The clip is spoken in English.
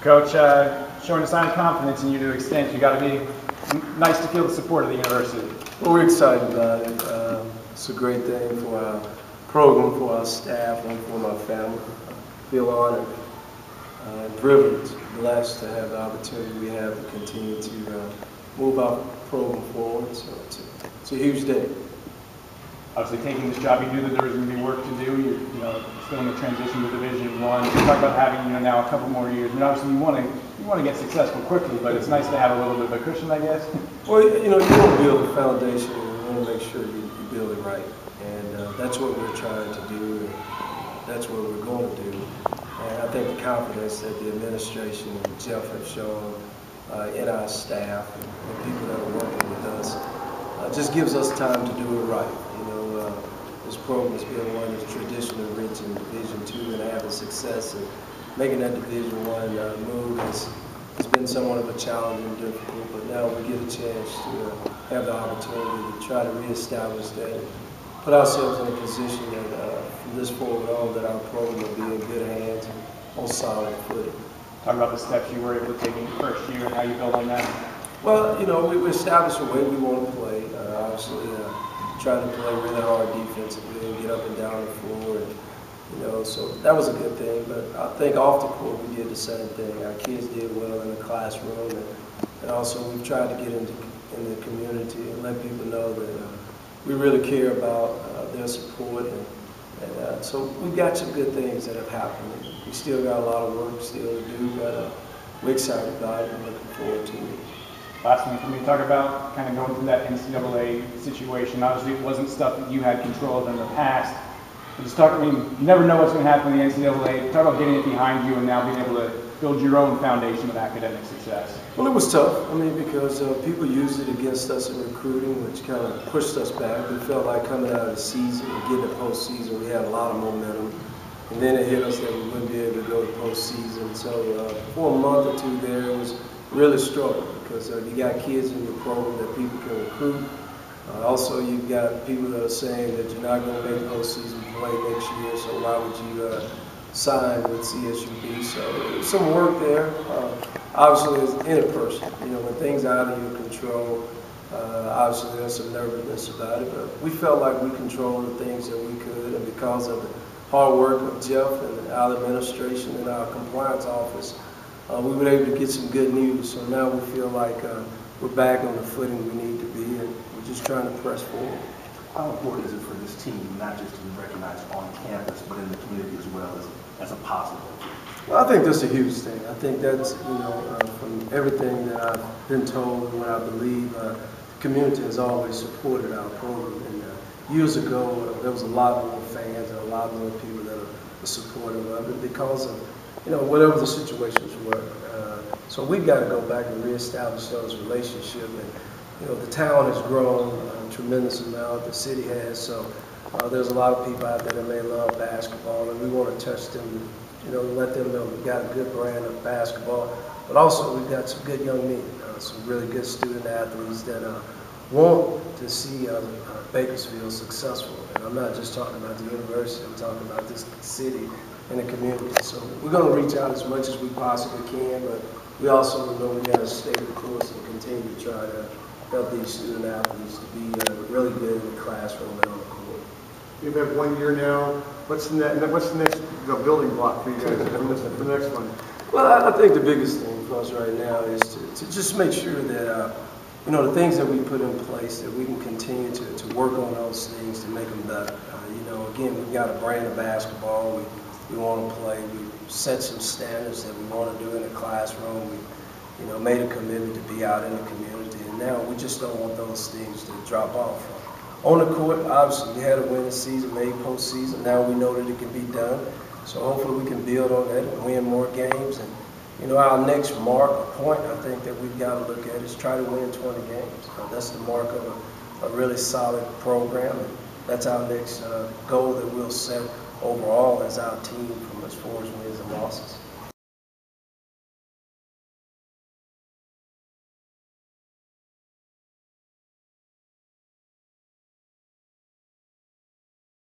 Coach, showing a sign of confidence in you to extend, you got to be nice to feel the support of the university. Well, we're excited about it. It's a great thing for our program, for our staff, and for my family. I feel honored and privileged, blessed to have the opportunity we have to continue to move our program forward. So it's a huge day. Obviously, taking this job, you knew that there was going to be work to do. You're still in the transition to Division I. You talk about having now a couple more years. I mean, obviously, you want to get successful quickly, but it's nice to have a little bit of a cushion, I guess. Well, you want to build a foundation, and you want to make sure you build it right, and that's what we're trying to do. And that's what we're going to do. And I think the confidence that the administration and Jeff have shown in our staff and people that are working with us just gives us time to do it right. This program has been one that's traditionally rich in Division II and having success and making that Division I move has been somewhat of a challenge and difficult, but now we get a chance to have the opportunity to try to reestablish that and put ourselves in a position that from this forward on that our program will be in good hands and on solid footing. Talk about the steps you were able to take in your first year and how you build on that. Well, we established a way we want to play. Obviously, trying to play really hard defensively and get up and down the floor. And, so that was a good thing. But I think off the court we did the same thing. Our kids did well in the classroom, and also we've tried to get in the community and let people know that we really care about their support. And so we've got some good things that have happened. We still got a lot of work still to do, but we're excited about it and looking forward to it. Last one for me, talk about kind of going through that NCAA situation. Obviously, it wasn't stuff that you had control of in the past. Just talk, you never know what's going to happen in the NCAA. Talk about getting it behind you and now being able to build your own foundation of academic success. Well, it was tough. Because people used it against us in recruiting, which kind of pushed us back. We felt like coming out of the season and getting to postseason, we had a lot of momentum. And then it hit us that we wouldn't be able to go to postseason. So for a month or two there, it was really struggle because you got kids in your program that people can recruit. Also, you've got people that are saying that you're not going to make postseason play next year, so why would you sign with CSUB? So there's some work there. Obviously, as any person, when things are out of your control, obviously there's some nervousness about it, but we felt like we controlled the things that we could, and because of the hard work of Jeff and our administration and our compliance office, we were able to get some good news. So now we feel like we're back on the footing we need to be, and we're just trying to press forward. How important is it for this team not just to be recognized on campus, but in the community as well as a positive? Well, I think that's a huge thing. I think that's, from everything that I've been told and what I believe, the community has always supported our program. And years ago, there was a lot more fans and a lot more people that are supportive of it because of whatever the situations were. So we've got to go back and reestablish those relationships. And, the town has grown a tremendous amount, the city has, so there's a lot of people out there that may love basketball, and we want to touch them, let them know we've got a good brand of basketball. But also we've got some good young men, some really good student athletes that want to see Bakersfield successful. And I'm not just talking about the university, I'm talking about this city and the community. So we're going to reach out as much as we possibly can, but we also know we got to stay the course and continue to try to help these student athletes to be really good in the classroom and on the court. You've had 1 year now. What's the next building block for you guys for the next one? Well, I think the biggest thing for us right now is to just make sure that the things that we put in place, that we can continue to work on those things to make them better. Again, we've got a brand of basketball we want to play. We set some standards that we want to do in the classroom. We made a commitment to be out in the community, and now we just don't want those things to drop off. On the court, obviously, we had a winning season, made postseason. Now we know that it can be done, so hopefully we can build on that and win more games. And our next mark or point, I think that we've got to look at is try to win 20 games. That's the mark of a really solid program, and that's our next goal that we'll set overall as our team from as far as wins and losses.